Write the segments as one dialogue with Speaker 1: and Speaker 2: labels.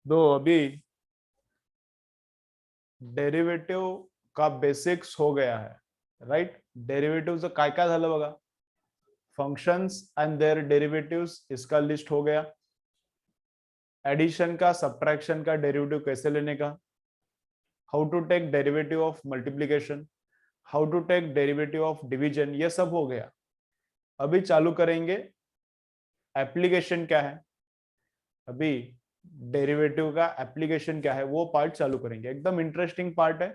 Speaker 1: दो अभी डेरिवेटिव का बेसिक्स हो गया है, राइट. डेरिवेटिव्ह काय काय झालं बघा. फंक्शंस एंड देयर डेरिवेटिव्स इसका लिस्ट हो गया. एडिशन का, सब्ट्रैक्शन का डेरिवेटिव कैसे लेने का, how to take derivative of multiplication, how to take derivative of division, ये सब हो गया. अभी चालू करेंगे एप्लीकेशन क्या है. अभी डेरिवेटिव का एप्लीकेशन क्या है वो पार्ट चालू करेंगे. एकदम इंटरेस्टिंग पार्ट है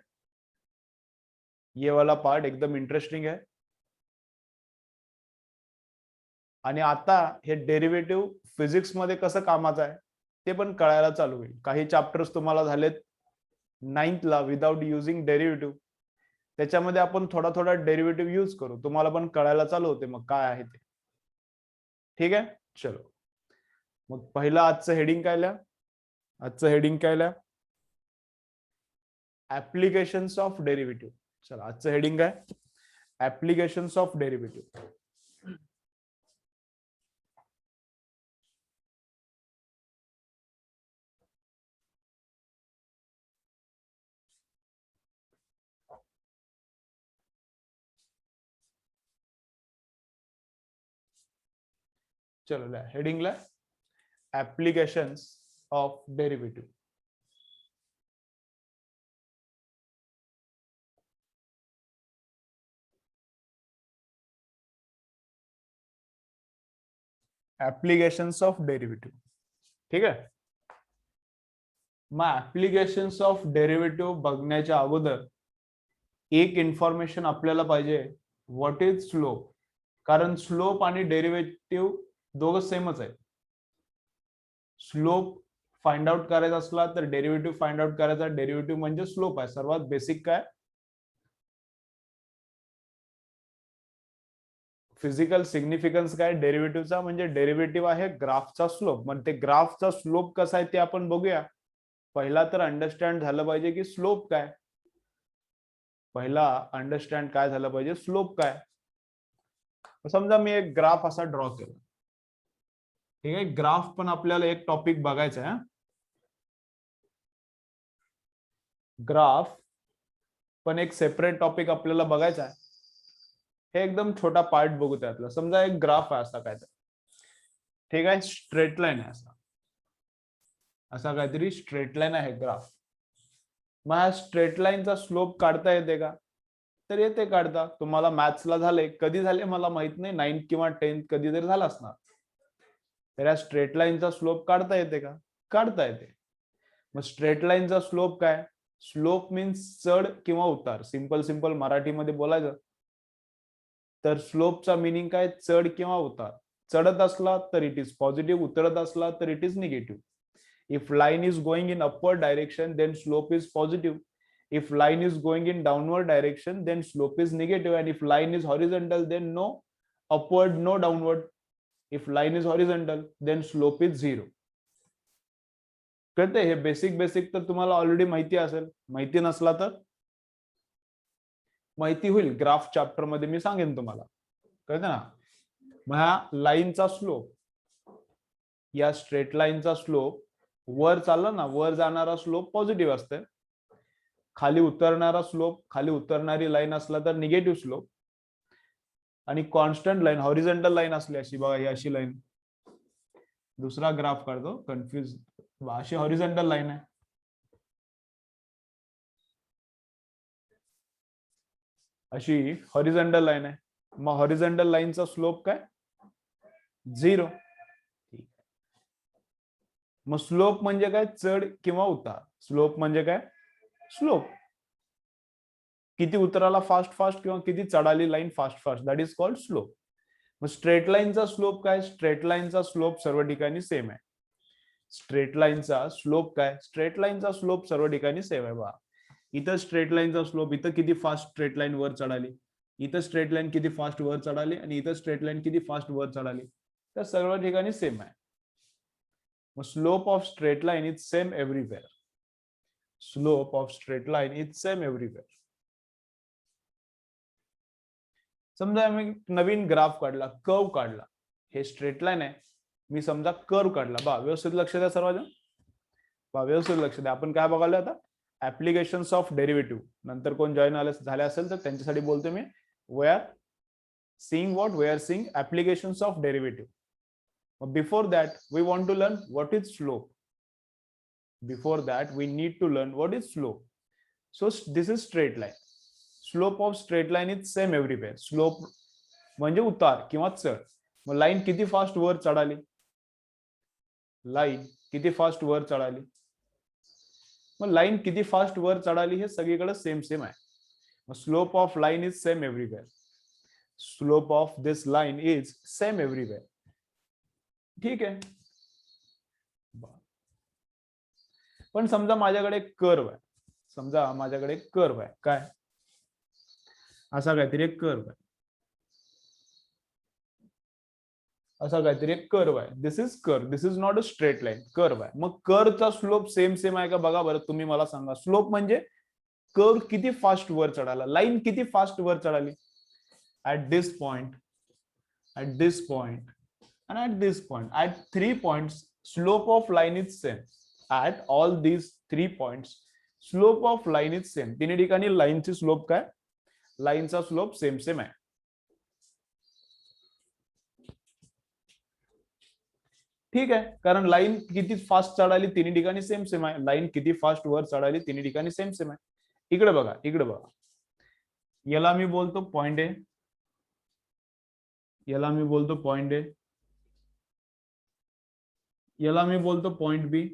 Speaker 1: ये वाला पार्ट, एकदम इंटरेस्टिंग है. आणि आता हे डेरिवेटिव्ह फिजिक्स मध्ये कसं कामाचं आहे ते पण कळायला चालू होईल. काही चॅप्टर्स तुम्हाला झालेत 9th ला विदाउट युजिंग डेरिवेटिव्ह. त्याच्यामध्ये आपण थोडा थोडा डेरिवेटिव्ह यूज करू, तुम्हाला पण कळायला चालू होते मग काय आहे ते. ठीक आहे, चलो. मग पहिलं आजचं हेडिंग काय लिहा. आजचं हेडिंग काय लिहा, ऍप्लिकेशन्स ऑफ डेरिवेटिव्ह. चला, आजचं हेडिंग काय, ऍप्लिकेशन्स ऑफ डेरिवेटिव्ह. चलो लिहा हेडिंग ला, applications of derivative. Applications of derivative. ठीक आहे. मग ऍप्लिकेशन्स ऑफ डेरिवेटिव्ह बघण्याच्या अगोदर एक इन्फॉर्मेशन आपल्याला पाहिजे, व्हॉट इज स्लोप. कारण स्लोप आणि डेरिवेटिव्ह दोघं सेमच आहे. स्लोप फाइंड आउट करायचा असला तर डेरिवेटिव्ह फाइंड आउट करायचा. डेरिवेटिव्ह म्हणजे स्लोप आहे. सर्वात बेसिक काय, फिजिकल सिग्निफिकन्स काय डेरिवेटिव्हचा, म्हणजे डेरिवेटिव्ह आहे ग्राफचा स्लोप. मग ते ग्राफचा स्लोप कसा आहे ते आपण बघूया. पहिला तर अंडरस्टँड झालं पाहिजे की स्लोप काय. पहिला अंडरस्टँड काय झालं पाहिजे, स्लोप काय. समजा मी एक ग्राफ असा ड्रॉ केला. ठीक आहे, ग्राफ पण आपल्याला एक टॉपिक बघायचा आहे. ग्राफ पण एक सेपरेट टॉपिक आपल्याला बघायचा आहे. हे एकदम छोटा पार्ट बघू त्यातला. समजा एक ग्राफ आहे असा काय तर, ठीक आहे, स्ट्रेट लाईन आहे असा, असा काहीतरी स्ट्रेट लाईन आहे ग्राफ. मग ह्या स्ट्रेट लाईनचा स्लोप काढता येते का, तर येते काढता. तुम्हाला मॅथ्सला झाले, कधी झाले मला माहित नाही, 9th किंवा 10th कधी तरी झाला असणार. तर या स्ट्रेट लाईनचा स्लोप काढता येते का, काढता येते. मग स्ट्रेट लाईनचा स्लोप काय, स्लोप मीन्स चढ किंवा उतार. सिंपल सिंपल मराठीमध्ये बोलायचं तर स्लोपचा मिनिंग काय, चढ किंवा उतार. चढत असला तर इट इज पॉझिटिव्ह, उतरत असला तर it is negative. If line is going in upward direction, then slope is positive. If line is going in downward direction, then slope is negative. And if line is horizontal, then no upward, no downward. If line is horizontal, then slope is 0. कळते. हे basic basic तर तुम्हाला already माहिती असेल. माहिती नसला तर माहिती होईल, ग्राफ चॅप्टर मध्ये मी सांगेन तुम्हाला. कळते ना. मग ह्या लाईनचा स्लोप, या स्ट्रेट लाईनचा स्लोप वर चाललं ना, वर जाणारा स्लोप पॉझिटिव्ह असते. खाली उतरणारा स्लोप, खाली उतरणारी लाईन असला तर निगेटिव्ह स्लोप. आणि कॉन्स्टंट लाईन, हॉरिझॉन्टल लाईन असली अशी बघा, ही अशी लाईन. दुसरा ग्राफ काढतो, कन्फ्युज. अशी हॉरिझॉन्टल लाईन आहे, अशी हॉरिझॉन्टल लाईन आहे. मग हॉरिझॉन्टल लाईनचा स्लोप काय, 0. मग स्लोप म्हणजे काय, चढ किंवा उतार. स्लोप म्हणजे काय, स्लोप. किती उतराला फास्ट फास्ट किंवा किती चढाली line fast fast, that is called slope. मग स्ट्रेट लाईनचा स्लोप काय, स्ट्रेट लाईनचा स्लोप सर्व ठिकाणी सेम आहे. स्ट्रेट लाईनचा स्लोप काय, स्ट्रेट लाईनचा स्लोप सर्व ठिकाणी सेम आहे. बघा, इथं स्ट्रेट लाईनचा स्लोप, इथं किती फास्ट स्ट्रेट लाईन वर चढाली, इथं स्ट्रेट लाईन किती फास्ट वर चढाली, आणि इथं स्ट्रेट लाईन किती फास्ट वर चढाली, तर सर्व ठिकाणी सेम आहे. मग slope of straight line is same everywhere. Slope of straight line is same everywhere. समजा मी नवीन ग्राफ काढला, कर्व काढला. हे स्ट्रेट लाईन आहे, मी समजा कर्व काढला. बा व्यवस्थित लक्ष द्या सर्वजण. व्यवस्थित लक्ष द्या. आपण काय बघायला आता ऍप्लिकेशन्स ऑफ डेरिव्हेटिव्ह. नंतर कोण जॉईन झाले असेल तर त्यांच्यासाठी बोलतो मी. We are seeing what? We are seeing applications of derivative. Before that we want to learn what is slope. Before that we need to learn what is slope. So this is straight line. Slope of straight line is same everywhere. Slope म्हणजे उतार किंवा चढ. मग line किती fast वर चढाली? Line किती fast वर चढाली? मग लाईन किती फास्ट वर चढाली हे सगळीकडे सेम सेम आहे. मग slope of line is same everywhere. Slope of this line is same everywhere. ठीक आहे. पण समजा माझ्याकडे एक कर्व आहे. समजा माझ्याकडे एक कर्व आहे. काय? असा काहीतरी एक कर्व आहे. असा काहीतरी एक कर्व आहे. This is curve. This is not a straight line. Curve आहे. मग कर्वचा स्लोप सेम सेम आहे का बघा बरं. तुम्ही मला सांगा. स्लोप म्हणजे कर्व किती फास्ट वर चढाला, लाईन किती फास्ट वर चढाली. At this point, at this point and at this point, at 3 points, slope of line is same. At all these 3 points, slope of line is same. तिन्ही ठिकाणी लाईनची slope काय? लाईनचा स्लोप सेम सेम आहे. ठीक आहे. कारण लाईन किती फास्ट चढाली तिन्ही ठिकाणी सेम सेम आहे. लाईन किती फास्ट वर चढाली तिन्ही ठिकाणी सेम सेम आहे. इकडे बघा, इकडे बघा. याला मी बोलतो पॉइंट ए. याला मी बोलतो पॉइंट ए. याला मी बोलतो पॉइंट बी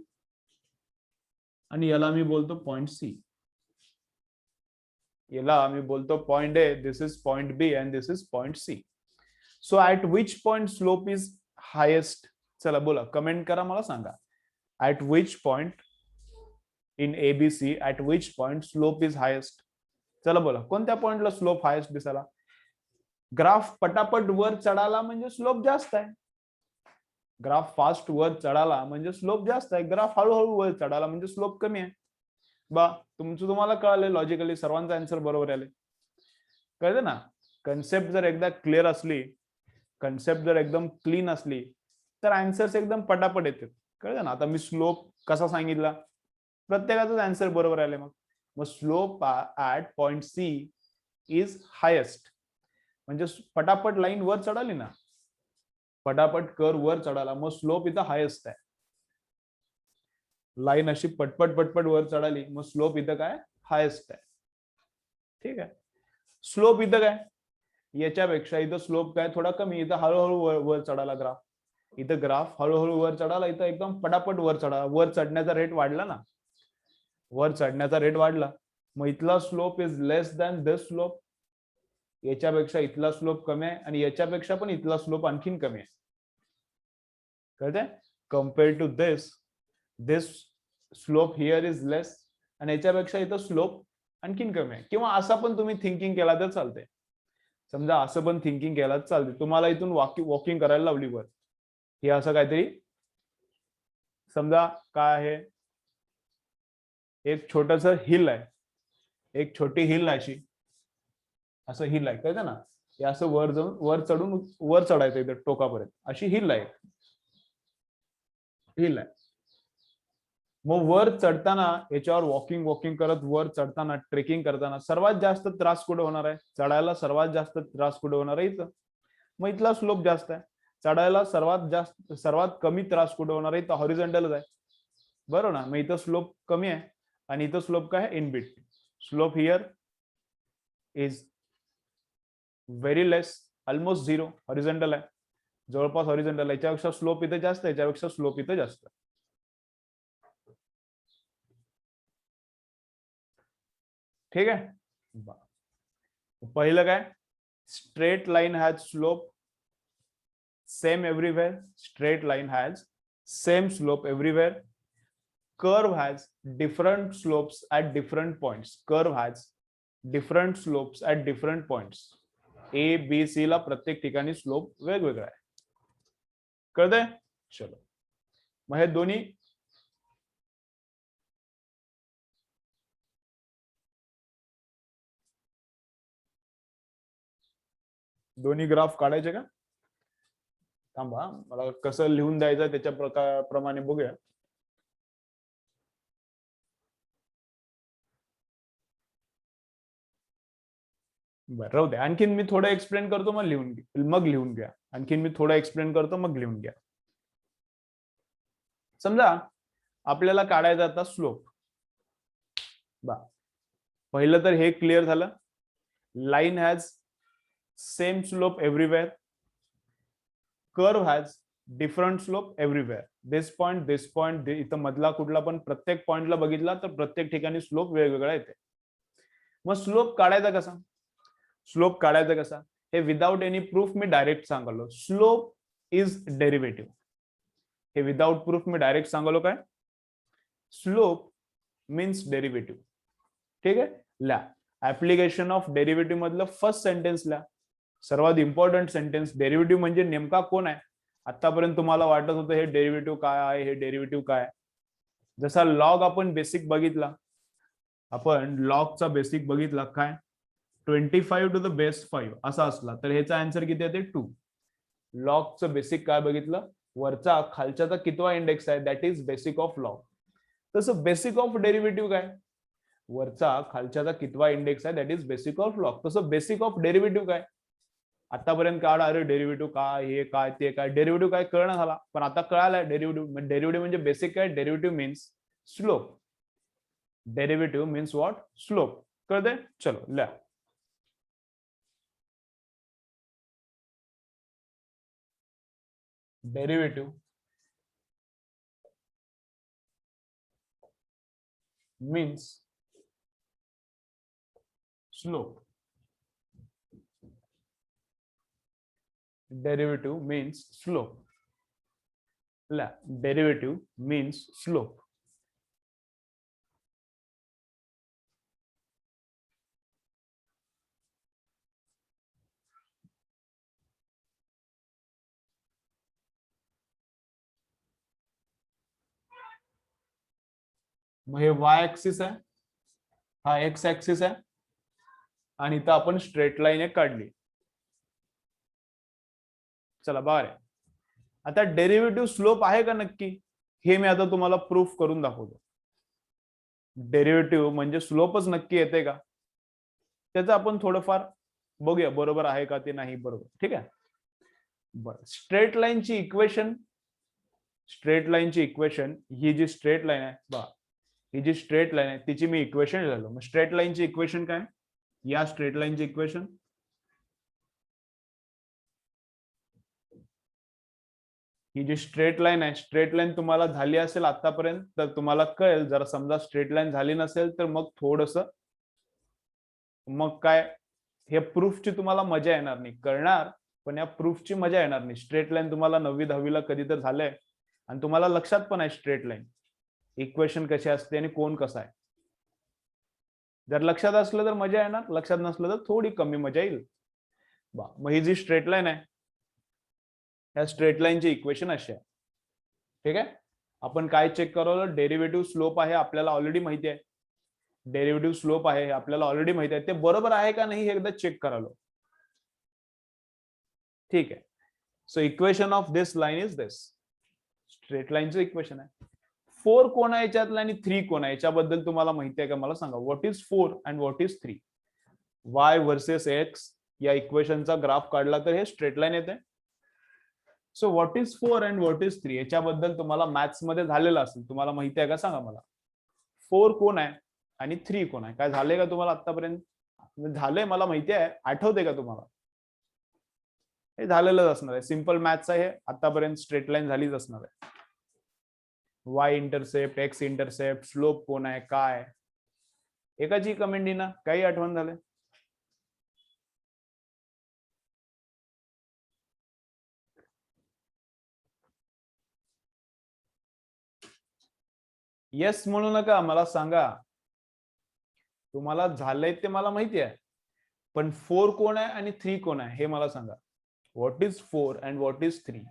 Speaker 1: आणि याला मी बोलतो पॉइंट सी. याला मी बोलतो point A. This is point B and this is point C. So at which point slope is highest? चला बोला, कमेंट करा, मला सांगा. At which point in ABC, at which point slope is highest? चला बोला, कोणत्या पॉइंटला स्लोप हायेस्ट दिसायला? ग्राफ पटापट वर चढाला म्हणजे स्लोप जास्त आहे. ग्राफ फास्ट वर चढाला म्हणजे स्लोप जास्त आहे. ग्राफ हळूहळू वर चढाला म्हणजे स्लोप कमी आहे. तुम्हाला कळाले लॉजिकली. सर्वांचा आन्सर बरोबर आले. कळलं ना? कन्सेप्ट जर एकदा क्लिअर असली, कन्सेप्ट जर एकदम क्लीन असली तर आन्सर्स एकदम पटापट येतात. कळलं ना? आता मी स्लोप कसा सांगितला, प्रत्येकाचाच आन्सर बरोबर आले. मग slope at point C is highest म्हणजे पटापट लाईन वर चढाली ना, पटापट कर्व वर चढाला, मग स्लोप इथं हायेस्ट आहे. लाईन अशी पटपट पटपट वर चढाली मग स्लोप इथं काय? हायेस्ट आहे. ठीक आहे. स्लोप इथं काय? याच्यापेक्षा इथं स्लोप काय? थोडा कमी. इथं हळूहळू वर चढाला ग्राफ. इथं ग्राफ हळूहळू वर चढाला, इथं एकदम पटापट वर चढाला. वर चढण्याचा रेट वाढला ना, वर चढण्याचा रेट वाढला, मग इथला slope is less than this slope. याच्यापेक्षा इथला स्लोप कमी आहे आणि याच्यापेक्षा पण इथला स्लोप आणखीन कमी आहे. कळतंय? Compare to this, this slope here is less आणि याच्यापेक्षा इथं स्लोप आणखीन कमी आहे. किंवा असं पण तुम्ही थिंकिंग केला तर चालते. समजा असं पण थिंकिंग केला तर चालते. तुम्हाला इथून वॉकिंग करायला लावली वर, हे असं काहीतरी समजा काय आहे, एक छोटस हिल आहे, एक छोटी हिल अशी, असं हिल आहे. कळतं ना? हे असं वर जाऊन वर चढून वर चढायचं इथं टोकापर्यंत, अशी हिल आहे. हिल आहे. मग वर चढताना याच्यावर वॉकिंग करत वर चढताना, ट्रेकिंग करताना सर्वात जास्त त्रास कुठे होणार आहे? चढायला सर्वात जास्त त्रास कुठे होणार आहे? इथं. मग इथला स्लोप जास्त आहे. चढायला सर्वात कमी त्रास कुठे होणार आहे? इथं हॉरिझॉन्टलच आहे. बरोबर ना? मग इथं स्लोप कमी आहे आणि इथं स्लोप काय आहे? In between. Slope here is very less, almost zero. Horizontal आहे, जवळपास हॉरिझॉन्टल. याच्यापेक्षा स्लोप इथं जास्त, याच्यापेक्षा स्लोप इथं जास्त. ठीक आहे. पहिलं काय? Straight line has slope same everywhere. Straight line has same slope everywhere. Curve has different slopes at different points. Curve has different slopes at different points. A B C ला प्रत्येक ठिकाणी स्लोप वेगवेगळा आहे. कळतंय? चलो, मग हे दोन्ही ग्राफ काढायचे का? थांबा, मला कसं लिहून द्यायचं त्याच्या प्रमाणे बघूया. बरं राहू द्या, आणखीन मी थोडं एक्सप्लेन करतो, मग लिहून घ्या. आणखीन मी थोडं एक्सप्लेन करतो, मग लिहून घ्या. समजा आपल्याला काढायचा आता स्लोप. पहिलं तर हे क्लिअर झालं. Line has same slope everywhere. Curve has different slope everywhere. This point इथं मधला कुठला पण प्रत्येक पॉइंटला बघितला तर प्रत्येक ठिकाणी स्लोप वेगवेगळा येते. मग स्लोप काढायचा कसा? स्लोप काढायचा कसा हे विदाउट एनी प्रूफ मी डायरेक्ट सांगलो. Slope is derivative. हे विदाउट प्रूफ मी डायरेक्ट सांगलो काय? Slope means derivative. ठीक आहे. ल्या ऍप्लिकेशन ऑफ डेरिव्हेटिव्ह मधलं फर्स्ट सेंटेन्स ल्या. सर्वात इम्पॉर्टंट सेंटेन्स. डेरिव्हेटिव्ह म्हणजे नेमका कोण आहे? आतापर्यंत तुम्हाला वाटत होतं हे डेरिव्हेटिव्ह काय आहे, हे डेरिव्हेटिव्ह काय आहे. जसा लॉग आपण बेसिक बघितला, आपण लॉगचा बेसिक बघितला काय 25 टू द बेस 5 असा असला तर ह्याचा आन्सर किती येते 2. लॉगचं बेसिक काय बघितलं? वरचा खालच्याचा कितवा इंडेक्स आहे, that is basic of log. तसं बेसिक ऑफ डेरिव्हेटिव्ह काय? वरचा खालच्याचा कितवा इंडेक्स आहे, that is basic of log. तसं बेसिक ऑफ डेरिव्हेटिव्ह काय? आतापर्यंत काढ, अरे डेरिव्हेटिव्ह काय, हे काय, ते काय, डेरिव्हेटिव्ह काय कळणं झाला, पण आता कळालाय डेरिव्हेटिव्ह. डेरिव्हेटिव्ह म्हणजे बेसिक काय? Derivative means slope. Derivative means what? Slope. कळते? चलो लिहा. Derivative means slope. Derivative means slope. Derivative means slope. मग हे वाय ऍक्सिस आहे, हा एक्स ऍक्सिस आहे, आणि इथं आपण स्ट्रेट लाईन एक काढली. चला बरं. आता डेरिव्हेटिव्ह स्लोप आहे का नक्की, हे मी आता तुम्हाला प्रूफ करून दाखवतो. डेरिव्हेटिव्ह म्हणजे स्लोपच नक्की येते का, त्याचं आपण थोडंफार बघूया, बरोबर आहे का ते नाही बरोबर. ठीक आहे. बरं, स्ट्रेट लाईनची इक्वेशन. स्ट्रेट लाईनची इक्वेशन ही जी स्ट्रेट लाईन आहे बा, ही जी स्ट्रेट लाईन आहे तिची मी इक्वेशन लिहिलो. मग स्ट्रेट लाईनची इक्वेशन काय? या स्ट्रेट लाईनची इक्वेशन ही जी स्ट्रेट लाईन आहे, स्ट्रेट लाईन तुम्हाला झाली असेल आतापर्यंत तर तुम्हाला कळेल. जर समजा स्ट्रेट लाईन झाली नसेल तर मग थोडस, मग काय, हे प्रूफची तुम्हाला मजा येणार नाही. कळणार पण या प्रूफची मजा येणार नाही. स्ट्रेट लाईन तुम्हाला 9वी 10वीला कधी तर झालंय आणि तुम्हाला लक्षात पण आहे स्ट्रेट लाईन इक्वेशन कशी असते आणि कोण कसा आहे. जर लक्षात असलं तर मजा येणार, लक्षात नसलं तर थोडी कमी मजा येईल. मग ही जी स्ट्रेट लाईन आहे, या स्ट्रेट लाईनची इक्वेशन अशी आहे. ठीक आहे. आपण काय चेक करवलं? डेरिव्हेटिव्ह स्लोप आहे, आपल्याला ऑलरेडी माहिती आहे. डेरिव्हेटिव्ह स्लोप आहे हे आपल्याला ऑलरेडी माहिती आहे. ते बरोबर आहे का नाही हे एकदा चेक करावं. ठीक आहे. So equation of this line is this. Straight लाईनचं इक्वेशन आहे. 4 कोण आहे याच्यातला आणि 3 कोण आहे याच्याबद्दल तुम्हाला माहिती आहे का मला सांगा. What is 4 and what is 3? Y versus x या इक्वेशनचा ग्राफ काढला तर हे स्ट्रेट लाईन येते. So what is 4 and what is 3 याच्याबद्दल तुम्हाला मॅथ्स मध्ये झालेलं असेल, तुम्हाला माहिती आहे का सांगा मला. 4 कोण आहे आणि 3 कोण आहे? काय झालंय का तुम्हाला आतापर्यंत? झालंय मला माहिती आहे, आठवते का तुम्हाला? हे झालेलंच असणार आहे. सिंपल मॅथ्स आहे हे. आतापर्यंत स्ट्रेट लाईन झालीच असणार आहे. Y intercept, x intercept, slope कोण आहे, काय, एकाची कमेंट ना काही आठवण झाले? येस म्हणू नका, मला सांगा. तुम्हाला झालंय ते मला माहिती आहे, पण 4 कोण आहे आणि 3 कोण आहे हे मला सांगा. What is 4 and what is 3?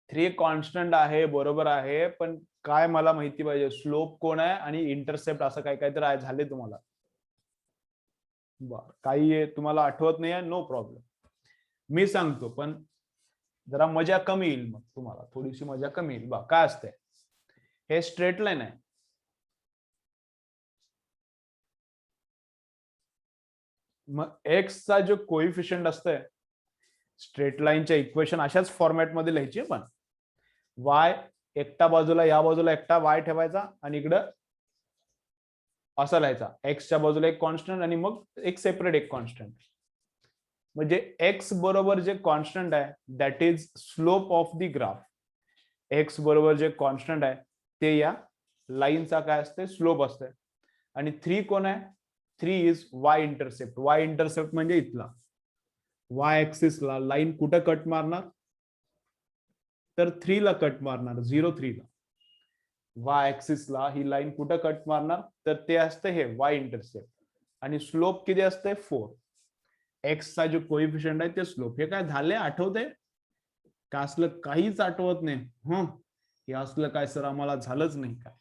Speaker 1: 3 constant आहे, बरोबर आहे, पण काय मला माहिती पाहिजे, स्लोप कोण आहे आणि इंटरसेप्ट असं काय काय तर झाले तुम्हाला. बर, काही तुम्हाला आठवत नाही आहे, नो प्रॉब्लेम. मी सांगतो पण जरा मजा कमी येईल, मग तुम्हाला थोडीशी मजा कमी येईल. काय असते हे? स्ट्रेट लाईन आहे. मग एक्सचा जो कोइफिशियंट असतंय स्ट्रेट लाईनच्या इक्वेशन अशाच फॉर्मॅटमध्ये लिहायची पण वाय एकटा बाजूला या बाजूला एकटा वाय ठेवायचा आणि इकडं असा लिहायचा एक्सच्या बाजूला एक कॉन्स्टंट आणि मग एक सेपरेट एक कॉन्स्टंट. म्हणजे एक्स बरोबर जे कॉन्स्टंट आहे that is slope of the graph. X बरोबर जे कॉन्स्टंट आहे ते या लाईनचा काय असते स्लोप असते. आणि 3 कोण आहे 3 is Y intercept. Y intercept म्हणजे इथला वाय ऍक्सिसला लाईन कुठं कट मारणार तर 3 ला कट मारणार 0 3 ला. वाय ऍक्सिसला ही लाईन कुठं कट मारणार तर ते असते हे वाय इंटरसेप्ट. आणि स्लोप किती असते 4. एक्सचा जो कोइफिशियंट आहे ते स्लोप. हे काय झाले आठवते का असलं काहीच आठवत नाही. हे असलं काय सर आम्हाला झालंच नाही काय.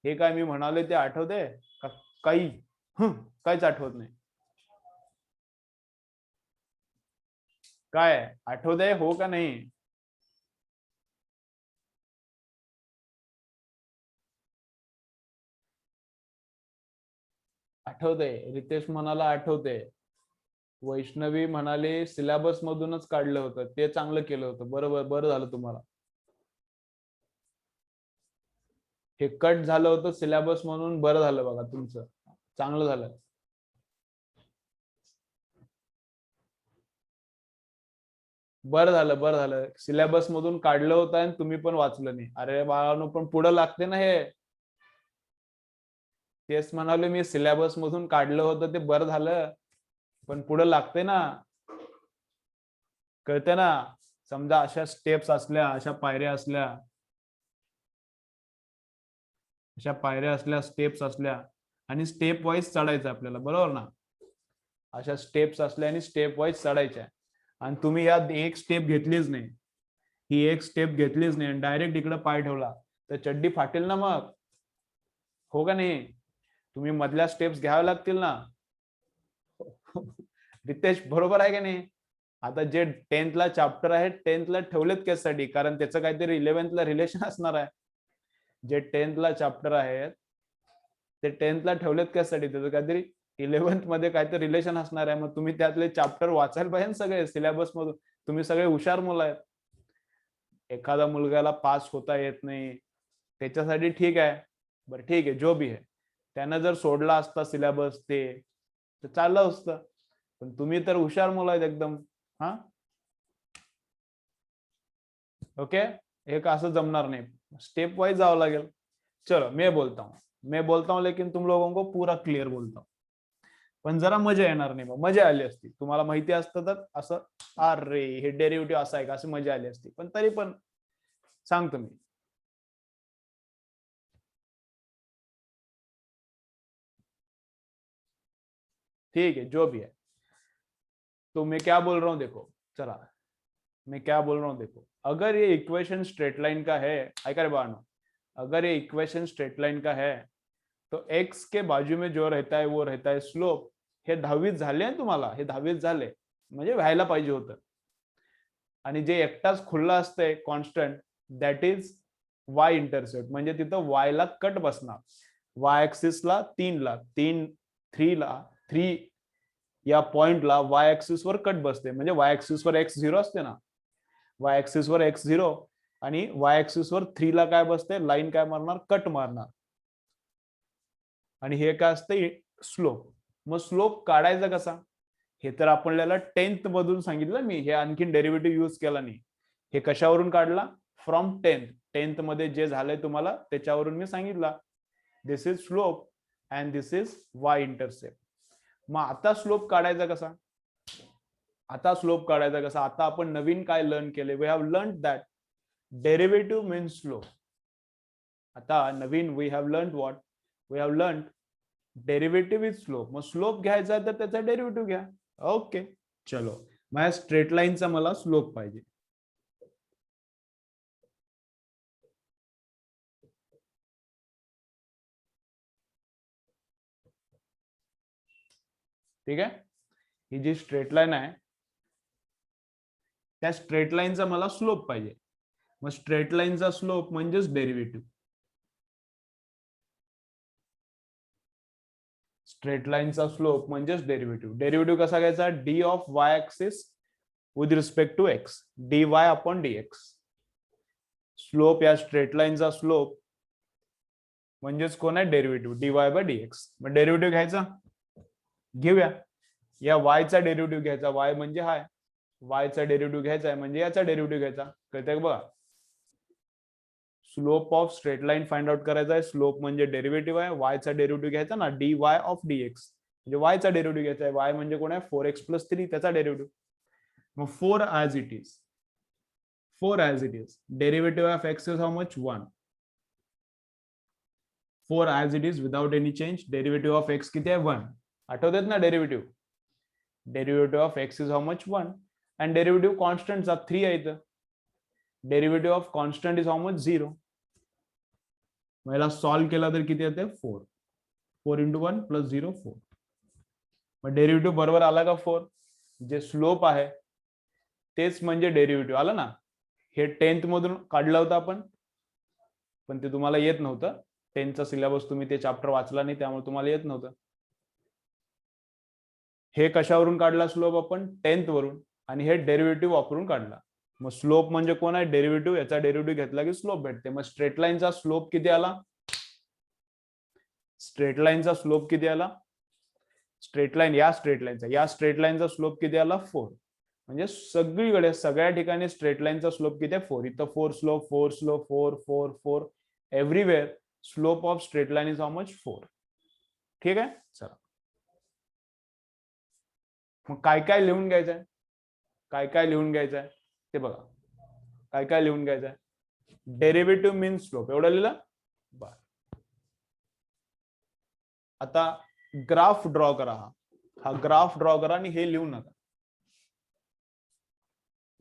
Speaker 1: हे काय मी म्हणाले ते आठवते का काही काहीच आठवत नाही. काय आठवते हो का नाही. आठवते. रितेश म्हणाला आठवते. वैष्णवी म्हणाले सिलेबस मधूनच काढलं होतं ते चांगलं केलं होतं. बरोबर बरं झालं तुम्हाला हे कट झालं होतं सिलेबस म्हणून. बरं झालं बघा तुमचं चांगलं झालं. बरं झालं बरं झालं सिलेबस मधून काढलं होतं आणि तुम्ही पण वाचलं नाही. अरे बाळांनो पण पुढं लागते ना हे. तेच म्हणाले मी सिलेबस मधून काढलं होतं ते बरं झालं पण पुढं लागते ना. कळते ना. समजा अशा स्टेप्स असल्या अशा पायऱ्या असल्या स्टेप्स असल्या आणि स्टेप वाईज चढायचं आपल्याला बरोबर ना. अशा स्टेप्स असल्या आणि स्टेप वाईज चढायच्या आणि तुम्ही या एक स्टेप घेतलीच नाही. ही एक स्टेप घेतलीच नाही आणि डायरेक्ट इकडे पाय ठेवला तर चड्डी फाटेल ना मग. हो का नाही. तुम्ही मधल्या स्टेप्स घ्याव्या लागतील ना. रितेश बरोबर आहे का नाही. आता जे 10th ला चॅप्टर आहे 10th ला ठेवलेत कशासाठी कारण त्याचं काहीतरी 11th ला रिलेशन असणार आहे. जे 10th ला चॅप्टर आहेत ते 10th ला ठेवलेत कशासाठी त्याचं काहीतरी 11th मध्ये काहीतरी रिलेशन असणार आहे. मग तुम्ही त्यातले चॅप्टर वाचायला पाहिजे सगळे सिलेबस मधून. तुम्ही सगळे हुशार मुलं आहेत. एखादा मुलगाला पास होता येत नाही त्याच्यासाठी ठीक आहे. बरं ठीक आहे जो भी आहे त्यानं जर सोडला असता सिलेबस ते तर चाललं असतं. पण तुम्ही तर हुशार मुलं आहेत एकदम. हा ओके. एक असं जमणार नाही. स्टेप वाइज जावं लागेल. चलो मैं बोलता हूँ लेकिन तुम लोगों को पूरा क्लियर बोलता हूँ. पण जरा मजा येणार नाही. मग मजा आली असती तुम्हाला माहिती असतं तर असं अरे हे डेरिव्हेटिव्ह असं आहे का असं मजा आली असती. पण तरी पण सांगतो मी. ठीक है जो भी है. तो मैं क्या बोल रहा हूँ देखो. चला मैं क्या बोल रहा हूँ देखो. अगर ये इक्वेशन स्ट्रेट लाइन का है ऐका रे बाळांनो. अगर ये इक्वेशन स्ट्रेट लाइन का है तो एक्स के बाजू में जो रहता है वो रहता है स्लोप. हे 10वीत झाले तुम्हाला. हे 10वीत झाले म्हणजे व्हायला पाहिजे होतं. आणि जे एकटाच खुल्ला असतंय constant that is Y intercept. म्हणजे तिथं वाय ला कट बसणार. वाय ऍक्सिसला 3 या पॉइंटला वाय ऍक्सिस वर कट बसते. म्हणजे वाय ऍक्सिस वर एक्स झिरो असते ना. वाय ऍक्सिस वर एक्स झिरो आणि वाय ऍक्सिस वर 3 ला काय बसते लाईन काय मारणार कट मारणार. आणि हे काय असते स्लोप. मग स्लोप काढायचा कसा हे तर आपल्याला 10th मधून सांगितलं मी. हे आणखीन डेरिव्हेटिव्ह यूज केला नाही. हे कशावरून काढला फ्रॉम 10th मध्ये जे झालंय तुम्हाला त्याच्यावरून मी सांगितलं. This is slope and this is Y intercept. मग आता स्लोप काढायचा कसा. आता आपण नवीन काय लर्न केले. We have learn that derivative means slope. आता नवीन we have learn what we have learn derivative is slope. मग स्लोप घ्यायचा तर त्याचा डेरिव्हेटिव्ह घ्या. ओके चलो. माझ्या स्ट्रेट लाईनचा मला स्लोप पाहिजे. ठीक आहे. ही जी स्ट्रेट लाईन आहे त्या स्ट्रेट लाईनचा मला स्लोप पाहिजे. मग स्ट्रेट लाईनचा स्लोप म्हणजेच डेरिव्हेटिव्ह. स्ट्रेट लाईनचा स्लोप म्हणजेच डेरिव्हेटिव्ह. डेरिव्हेटिव्ह कसा घ्यायचा? D of Y axis with respect to X, D Y upon D X. Slope या स्ट्रेट लाईनचा स्लोप म्हणजेच कोण आहे? Derivative, D Y by D X. मग डेरिव्हेटिव्ह घ्यायचा, घेऊया. या y चा डेरिव्हेटिव्ह घ्यायचा, y म्हणजे हाय, y चा डेरिव्हेटिव्ह घ्यायचा आहे म्हणजे याचा डेरिव्हेटिव्ह घ्यायचा. कळतंय बघा. Slope of straight line find out करायचा आहे. स्लोप म्हणजे डेरिव्हेटिव्ह आहे, y चा डेरिव्हेटिव्ह घ्यायचा ना, dy ऑफ dx म्हणजे y चा डेरिव्हेटिव्ह घ्यायचा आहे. y म्हणजे कोण आहे? 4x + 3 त्याचा डेरिव्हेटिव्ह. मग 4 as it is, 4 as it is. Derivative of x is how much? 1. 4 as it is without any change. Derivative of x किती आहे? 1. आठवतात ना derivative? Derivative of x is how much? 1. आणि डेरिव्हेटिव्ह कॉन्स्टंटचा 3 आहे इथं. Derivative of constant is how much? 0. मग याला solve केला तर किती येते? 4. 4 × 1 + 0 4. मग डेरिव्हेटिव्ह बरोबर आला का? 4. जे स्लोप आहे तेच म्हणजे डेरिव्हेटिव्ह आलं ना. हे 10th मधून काढलं होतं आपण, पण ते तुम्हाला येत नव्हतं. 10th सिलेबस तुम्ही ते चॅप्टर वाचला नाही, त्यामुळे तुम्हाला येत नव्हतं. हे कशावरून काढला स्लोप आपण? 10th वरून. आणि हे डेरिव्हेटिव्ह वापरून काढला. मग स्लोप म्हणजे कोण आहे? डेरिव्हेटिव्ह. याचा डेरिव्हेटिव्ह घेतला की स्लोप भेटते. मग स्ट्रेट लाईनचा स्लोप किती आला? स्ट्रेट लाईनचा स्लोप किती आला? स्ट्रेट लाईन, या स्ट्रेट लाईनचा स्लोप किती आला? 4. म्हणजे सगळीकडे सगळ्या ठिकाणी स्ट्रेट लाईनचा स्लोप किती आहे? 4. इथं 4 slope, 4 slope, 4 4 4. Everywhere slope of straight line is how much? 4. ठीक आहे. चला, मग काय काय लिहून घ्यायचंय? काय काय लिहून घ्यायचंय ते बघा. काय काय लिहून घ्यायचंय? डेरिव्हेटिव्ह मीन्स स्लोप, एवढं लिहिलं. बर, आता ग्राफ ड्रॉ करा. हा ग्राफ ड्रॉ करा आणि हे लिहू नका.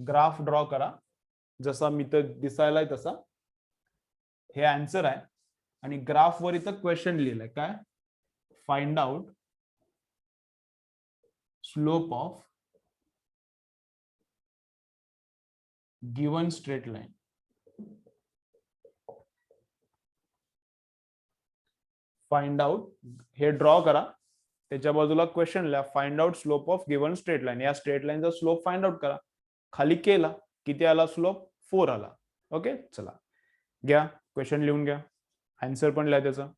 Speaker 1: ग्राफ ड्रॉ करा जसा मी तर दिसायलाय तसा. हे आन्सर आहे आणि ग्राफ वर इथं क्वेश्चन लिहिलंय काय? Find out slope of given straight line. Find out, हे ड्रॉ करा, त्याच्या बाजूला क्वेश्चन लिहा. Find out slope of given straight line. या स्ट्रेट लाईनचा स्लोप फाइंड आउट करा. खाली केला, किती आला स्लोप? 4 आला. ओके, चला घ्या क्वेश्चन लिहून घ्या, आन्सर पण लिहा त्याचा.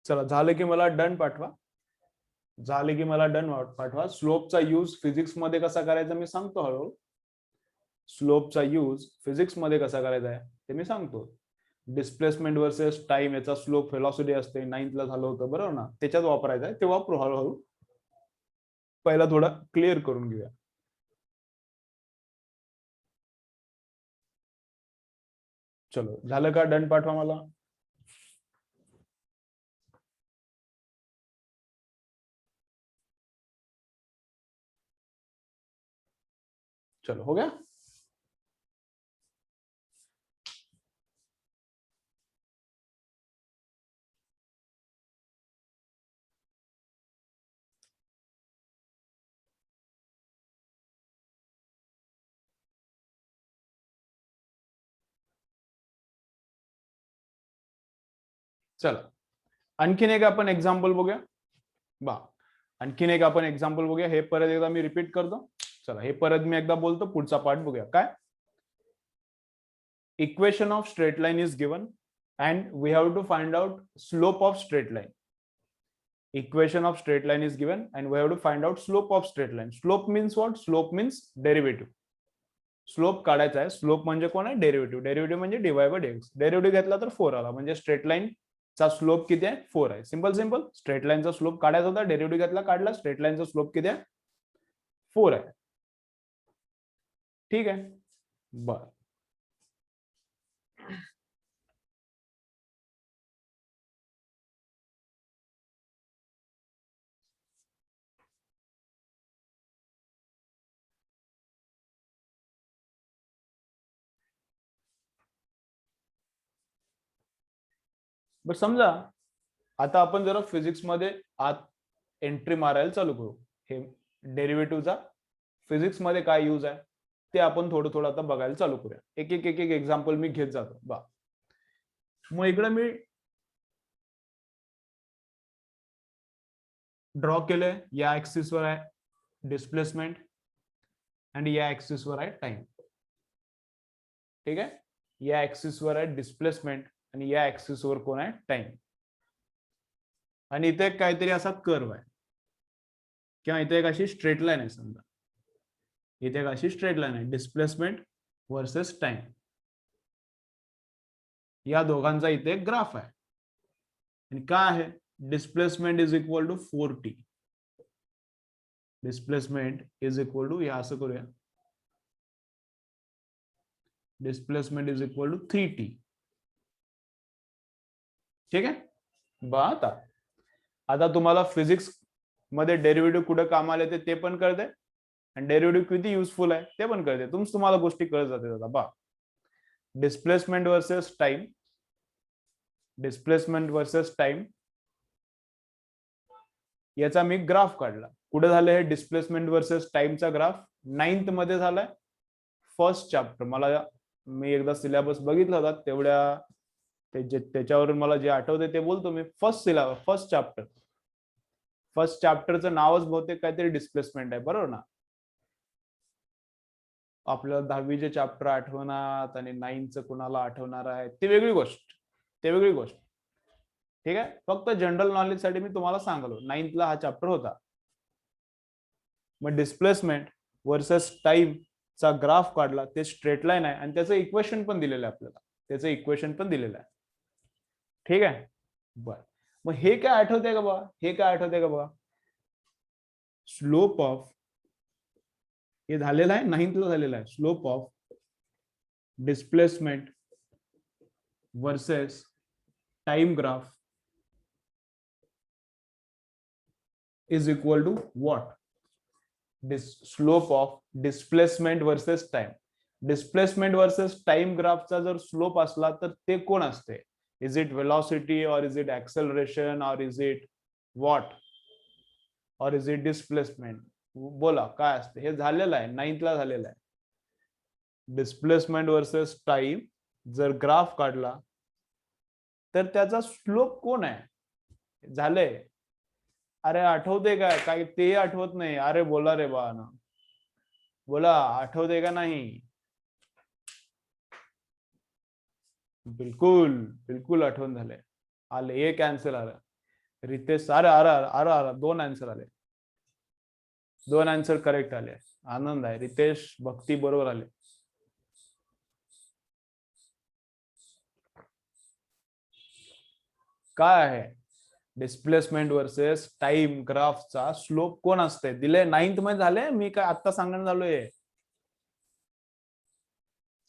Speaker 1: चला, झालं की मला डन पाठवा. झाले की मला डन पाठवा. स्लोपचा यूज फिजिक्स मध्ये कसा करायचा मी सांगतो हळूहळू. स्लोपचा यूज फिजिक्स मध्ये कसा करायचा आहे ते मी सांगतो. डिस्प्लेसमेंट वर्सेस टाइम, याचा स्लोप व्हेलॉसिटी असते, 9th ला झालं होतं बरोबर ना, त्याच्यात वापरायचा आहे. ते वापरू हळूहळू. पहिला थोडा क्लिअर करून घेऊया. चलो, झालं का? डन पाठवा मला. चलो, हो गया. चला, आणखीन एक आपण एक्झाम्पल बघूया. बा, आणखीन एक आपण एक्झाम्पल बघूया. हे परत एकदा मी रिपीट करतो. चला, हे परत मी एकदा बोलतो, पुढचा पार्ट बघूया. काय? Equation of straight line is given and we have to find out slope of straight line. Equation of straight line is given and we have to find out slope of straight line. Slope means what? Slope means derivative. Slope काढायचा आहे. Slope म्हणजे कोण आहे? Derivative. Derivative म्हणजे dy by dx. Derivative घेतला तर 4 आला, म्हणजे स्ट्रेट लाईन चा स्लोप किती आहे? 4 आहे. Simple simple. स्ट्रेट लाईनचा स्लोप काढायचा होता, डेरिव्हेटिव्ह घेतला, काढला. स्ट्रेट लाईनचा स्लोप किती आहे? 4 आहे. ठीक आहे, बर. बट समजा आता आपण जरा फिजिक्स मध्ये आत एंट्री मारायला चालू करू. हे डेरिव्हेटिव्हचा फिजिक्स मध्ये काय यूज आहे ते आपण थोडं थोडं आता बघायला चालू करूया. एक एक एक एक एक्झाम्पल मी घेत जातो. बा मग इकडे मी ड्रॉ केलंय. या ऍक्सिस वर आहे डिस्प्लेसमेंट आणि या ऍक्सिस वर आहे टाइम. ठीक आहे. या ऍक्सिस वर आहे डिस्प्लेसमेंट आणि या ऍक्सिस वर कोण आहे टाइम. आणि इथे काहीतरी असा कर्व आहे किंवा इथे एक अशी स्ट्रेट लाईन आहे. समजा इथे एक अशी स्ट्रेट लाईन आहे डिस्प्लेसमेंट वर्सेस टाइम. या दोघांचा इथे एक ग्राफ आहे आणि काय आहे displacement is equal to 4t. Displacement is equal to या असं करूया displacement is equal to 3t. ठीक आहे. बा आता तुम्हाला फिजिक्स मध्ये डेरिव्हेटिव्ह कुठे काम आले ते पण कळते आणि डेरिव्हेटिव्ह किती युजफुल आहे ते पण कळते. तुम्हाला गोष्टी कळत जाते. आता बा displacement versus time, displacement versus time याचा मी ग्राफ काढला. कुठे झालं हे डिस्प्लेसमेंट वर्सेस टाइमचा ग्राफ? 9th मध्ये झालाय. First chapter. मला मी एकदा सिलेबस बघितला होता तेवढ्या त्याच्यावरून मला जे आठवते ते बोलतो मी. फर्स्ट चॅप्टरचं नावच बहुतेक काहीतरी डिस्प्लेसमेंट आहे, बरोबर ना? आपल्याला 10वीचे चॅप्टर आठवणार आणि 9th कुणाला आठवणार आहे ते वेगळी गोष्ट. ठीक आहे. फक्त जनरल नॉलेज साठी मी तुम्हाला सांगलो 9th ला हा चॅप्टर होता. मग डिस्प्लेसमेंट वर्सेस टाइम चा ग्राफ काढला. ते स्ट्रेट लाईन आहे आणि त्याचं इक्वेशन पण दिलेलं आहे आपल्याला. ठीक आहे. बर मग हे काय आठवते का बघा? स्लोप ऑफ हे झालेलं आहे 9th ला झालेलं आहे. Slope of displacement versus time graph is equal to what? Slope of displacement versus time. Displacement versus time ग्राफचा जर स्लोप असला तर ते कोण असते? Is it velocity or is it acceleration or is it what or is it displacement? बोला काय असते? हे झालेलं आहे 9th ला झालेलं आहे. डिस्प्लेसमेंट वर्सेस टाइम जर ग्राफ काढला तर त्याचा स्लोप कोण आहे? झालंय. अरे आठवते काय? काय ते आठवत नाही? अरे बोला रे बा ना, बोला आठवते का नाही? बिलकुल आठवण झालंय. आले एक आन्सर आलं. रितेश अरे 2 आन्सर आले. 2 आन्सर करेक्ट आले. आनंद आहे. रितेश भक्ती बरोबर आले. काय आहे डिस्प्लेसमेंट वर्सेस टाइम ग्राफचा स्लोप कोण असते? दिले 9th मध्ये झाले. मी काय आता सांगणं झालोय.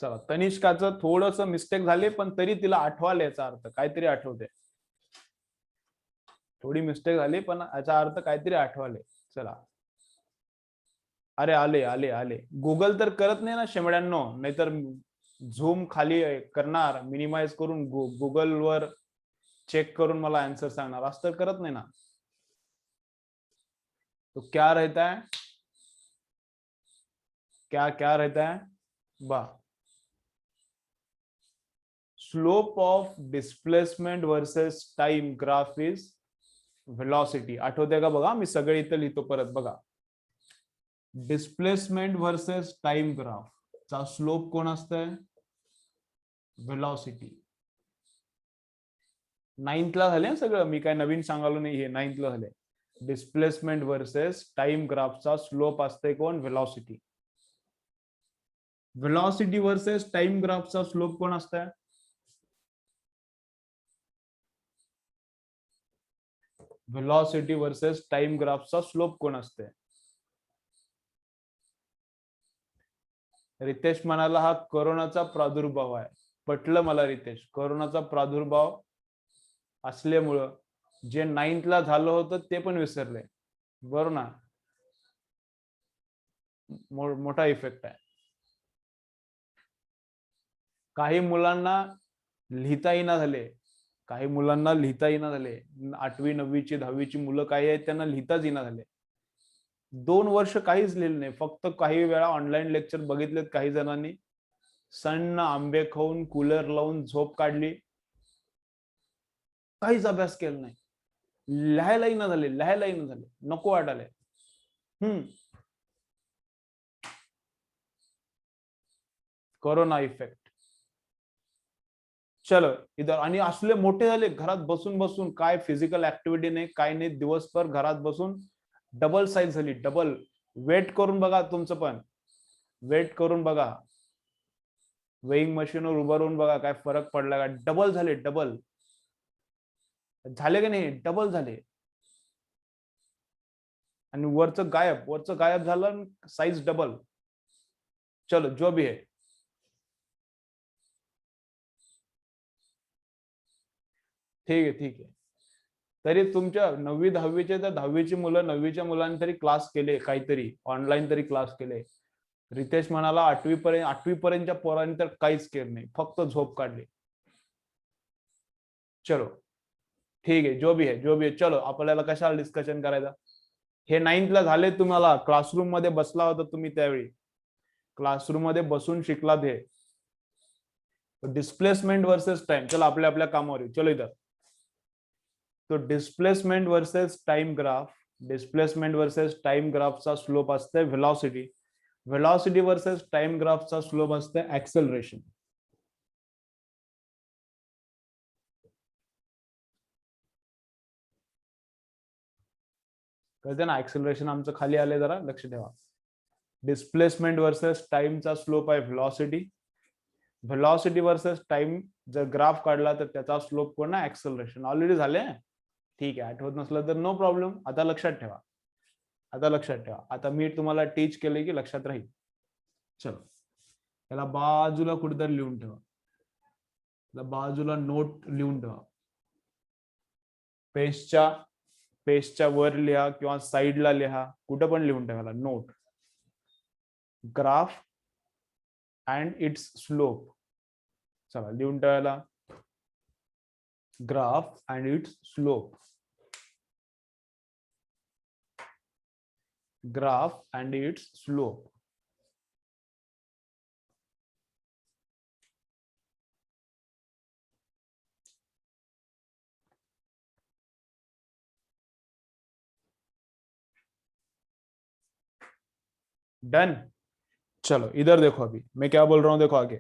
Speaker 1: चला तनिष्काचं थोडस मिस्टेक झाले पण तरी तिला आठवाले. याचा अर्थ काहीतरी आठवते. थोडी मिस्टेक झाली पण याचा अर्थ काहीतरी आठवाले. चला अरे आले. गुगल तर करत नाही ना शेमड्यांनो? नाहीतर झूम खाली करणार मिनिमाइज करून गुगल वर चेक करून मला आंसर सांगणार. असं तर करत नाही ना. तो क्या रहता है? क्या रहता है बा? Slope of displacement versus time graph is velocity. आठवते का बघा? मी सगळे इथं लिहितो परत बघा. डिस्प्लेसमेंट वर्सेस टाइम ग्राफ चा स्लोप कोण असतंय? व्हेलॉसिटी. 9th ला झाले सगळं. मी काय नवीन सांगालो नाही. हे 9th ला झाले. डिस्प्लेसमेंट वर्सेस टाइम ग्राफचा स्लोप असते कोण? व्हेलॉसिटी. व्हेलॉसिटी वर्सेस टाइम ग्राफचा स्लोप कोण असतंय? व्हेलॉसिटी वर्सेस टाइम ग्राफचा स्लोप कोण असते? रितेश म्हणाला हा कोरोनाचा प्रादुर्भाव आहे. पटलं मला रितेश. कोरोनाचा प्रादुर्भाव असल्यामुळं जे 9th ला झालं होतं ते पण विसरले. बरोबर ना? मोठा इफेक्ट आहे. काही मुलांना लिहिता येईना झाले. काही मुलांना लिहिता येईना झाले. 8वी 9वीची 10वीची मुलं काही आहेत त्यांना लिहिताच येईना झाले. 2 वर्ष काहीच लिहिलं नाही. फक्त काही वेळा ऑनलाईन लेक्चर बघितलेत काही जणांनी. सण आंबे खाऊन कूलर लावून झोप काढली. काहीच अभ्यास केला नाही. लिहायलाही न झाले. नको वाटायला. Corona effect. चलो इधर. आणि असले मोठे झाले घरात बसून बसून, काय फिजिकल ऍक्टिव्हिटी नाही, काय नाही, दिवसभर घरात बसून डबल साईज झाली. डबल. वेट करून बघा तुमचं पण. वेट करून बघा. वेइंग मशीनवर उभं राहून बघा काय फरक पडला का. डबल झाले. डबल झाले की नाही. डबल झाले. आणि वरचं गायब झालं. Size double. चलो जो भी है. ठीक आहे. तरी तुमच्या 9वी 10वीचे तर 10वीची मुलं 9वीच्या मुलांनी तरी क्लास केले, काहीतरी ऑनलाईन तरी क्लास केले. रितेश म्हणाला 8वी पर्यंतच्या पोरांनी तर काहीच केलं नाही, फक्त झोप काढली. चलो ठीक आहे. जो भी है. चलो आपल्याला कशाला डिस्कशन करायचं. हे 9th झाले. तुम्हाला क्लासरूम मध्ये बसला होता तुम्ही त्यावेळी. क्लासरूम मध्ये बसून शिकलात हे. Displacement versus time. चलो आपल्या कामावर. चलो इधर. तो displacement versus time graph. Displacement versus time ग्राफचा स्लोप असते व्हेलॉसिटी. व्हेलॉसिटी वर्सेस टाइम ग्राफचा स्लोप असते ऍक्सेलरेशन. कळते ना. ऍक्सेलरेशन आमचं खाली आले, जरा लक्ष ठेवा. डिस्प्लेसमेंट वर्सेस टाइमचा स्लोप आहे व्हेलॉसिटी. व्हेलॉसिटी वर्सेस टाइम जर ग्राफ काढला तर त्याचा स्लोप कोण आहे, ऍक्सेलरेशन. ऑलरेडी झाले. ठीक आहे. आठवत नसलं तर नो प्रॉब्लेम. आता लक्षात ठेवा. आता मी तुम्हाला टीच केले की लक्षात राहील. चलो त्याला बाजूला कुठेतरी लिहून ठेवा. बाजूला नोट लिहून ठेवा. पेजच्या वर लिहा किंवा साईडला लिहा, कुठं पण लिहून ठेवायला. Note graph and it's slope. चला लिहून ठेवायला. Graph and it's slope. Graph and it's slope. Done. चलो इधर देखो. अभी मैं क्या बोल रहा हूं, देखो आगे.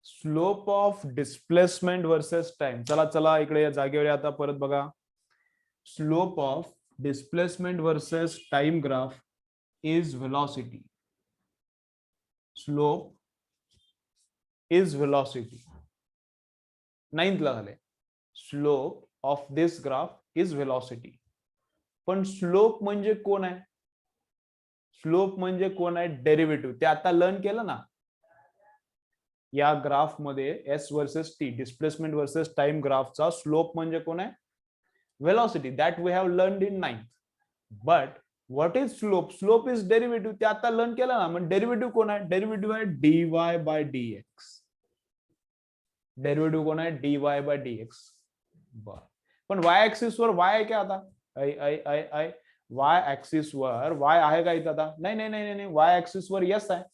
Speaker 1: Slope of displacement versus time. चला इकडे या जागेवर आता परत बघा. Slope of displacement versus time graph is velocity. Slope is velocity. 9th झाले. Slope of this graph is velocity. पण स्लोप म्हणजे कोण आहे. स्लोप म्हणजे कोण आहे, डेरिव्हेटिव्ह. ते आता लर्न केलं ना या ग्राफ मध्ये. S versus T, displacement versus time ग्राफचा स्लोप म्हणजे कोण आहे, velocity. That we have learned in 9th. But what is slope. Slope is derivative. ते आता लर्न केलं ना. मग डेरिव्हेटिव्ह कोण आहे, डेरिव्हेटिव्ह आहे dy बाय dx. डेरिव्हेटिव्ह कोण आहे, dy बाय dx. बर. पण वाय ऍक्सिस वर वाय आहे का आता. वाय ऍक्सिस वर वाय आहे का इथं आता. नाही. वाय ऍक्सिस वर यस आहे.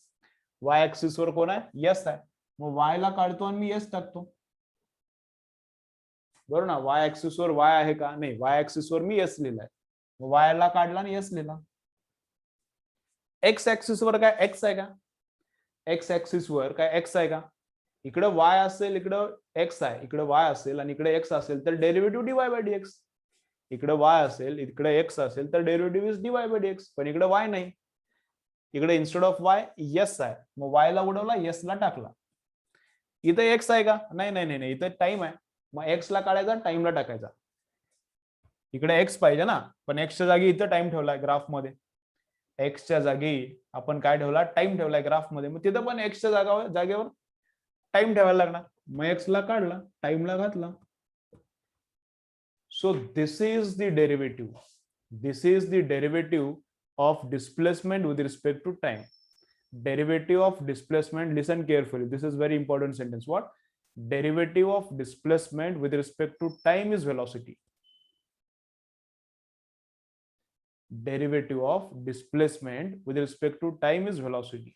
Speaker 1: वाय ऍक्सिस वर कोण आहे, यस आहे. मग वाय ला काढतो आणि मी यस टाकतो. बरोबर ना. वाय ऍक्सिस वर वाय आहे का, नाही. वाय ऍक्सिस वर मी यस लिहिलाय. वाय ला काढला आणि यस लिहिला. एक्स ऍक्सिस वर काय एक्स आहे का. एक्स ऍक्सिस वर काय एक्स आहे का. इकडे वाय असेल, इकडं एक्स आहे. इकडे वाय असेल आणि इकडे एक्स असेल तर डेरिव्हेटिव्ह dy बाय dx. इकडे वाय असेल, इकडे एक्स असेल तर derivative is dy by dx. पण इकडे वाय नाही. इकडे इन्स्टेड ऑफ वाय यस आहे. मग वाय ला उडवला, यस ला टाकला. इथं एक्स आहे का, नाही. इथं टाइम आहे. मग एक्स ला काढायचा, टाइम ला टाकायचा. इकडे एक्स पाहिजे ना, पण एक्सच्या जागी इथं टाइम ठेवलाय ग्राफ मध्ये. एक्सच्या जागी आपण काय ठेवला, टाइम ठेवलाय ग्राफ मध्ये. मग तिथं पण एक्सच्या जागेवर टाइम ठेवायला लागणार. मग एक्स ला काढला, टाइम ला घातला. So this is the derivative. This is the derivative of displacement with respect to time. Derivative of displacement. Listen carefully. This is very important sentence. What? Derivative of displacement with respect to time is velocity. Derivative of displacement with respect to time is velocity.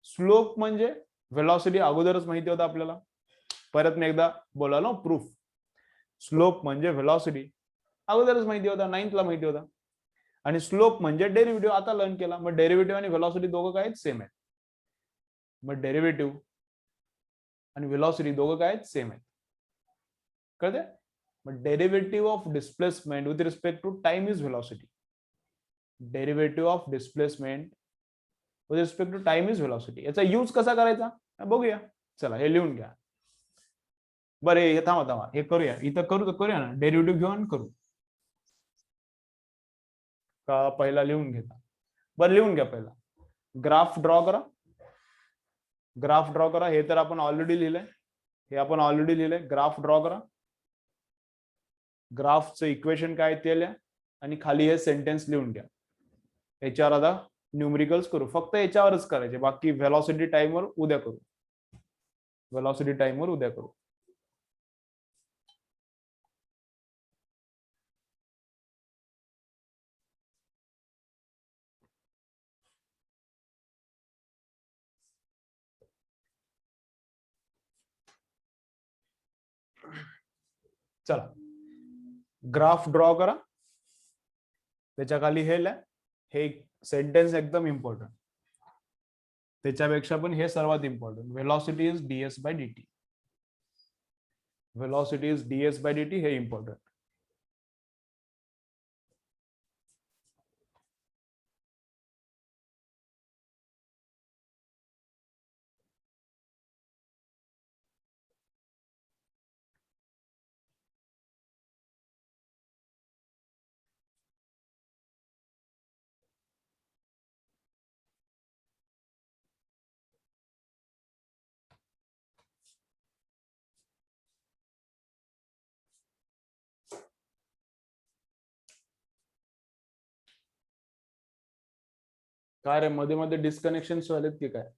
Speaker 1: Slope म्हणजे velocity अगोदरच माहिती होतं आपल्याला. परत मी एकदा बोलालो proof. Slope म्हणजे व्हेलॉसिटी अगोदरच माहिती होता, 9th ला माहिती होता. आणि स्लोप म्हणजे डेरिव्हेटिव्ह आता लर्न केला. मग डेरिव्हेटिव्ह आणि व्हेलॉसिटी दोघं काय आहेत, सेम आहेत. मग डेरिव्हेटिव्ह आणि व्हेलॉसिटी दोघं काय आहेत, सेम आहेत. कळते? मग derivative of displacement with respect to time is velocity. Derivative of displacement with respect to time is velocity. याचा यूज कसा करायचा बघूया. चला हे लिहून घ्या. बरं हे थांबा हे करूया. इथं करूया ना, डेरिव्हेटिव्ह घेऊन करू का पहिला लिहून घेता. बरं लिहून घ्या. पहिला ग्राफ ड्रॉ करा. ग्राफ ड्रॉ करा. हे तर आपण ऑलरेडी लिहिलंय. हे आपण ऑलरेडी लिहिलंय. ग्राफ ड्रॉ करा. ग्राफचं इक्वेशन काय ते लिहा आणि खाली हे सेंटेन्स लिहून घ्या. याच्यावर आता न्यूमरिकल्स करू. फक्त याच्यावरच करायचे. बाकी व्हेलॉसिटी टाइमवर उद्या करू. व्हेलॉसिटी टाइमवर उद्या करू. चला ग्राफ ड्रॉ करा. त्याच्या खाली हे लिहा. हे सेंटेन्स एकदम इम्पॉर्टंट. त्याच्यापेक्षा पण हे सर्वात important. Velocity is ds by dt. Velocity is ds by dt. हे इम्पॉर्टंट. काय रे मध्ये मध्ये डिस्कनेक्शन झालेत की काय?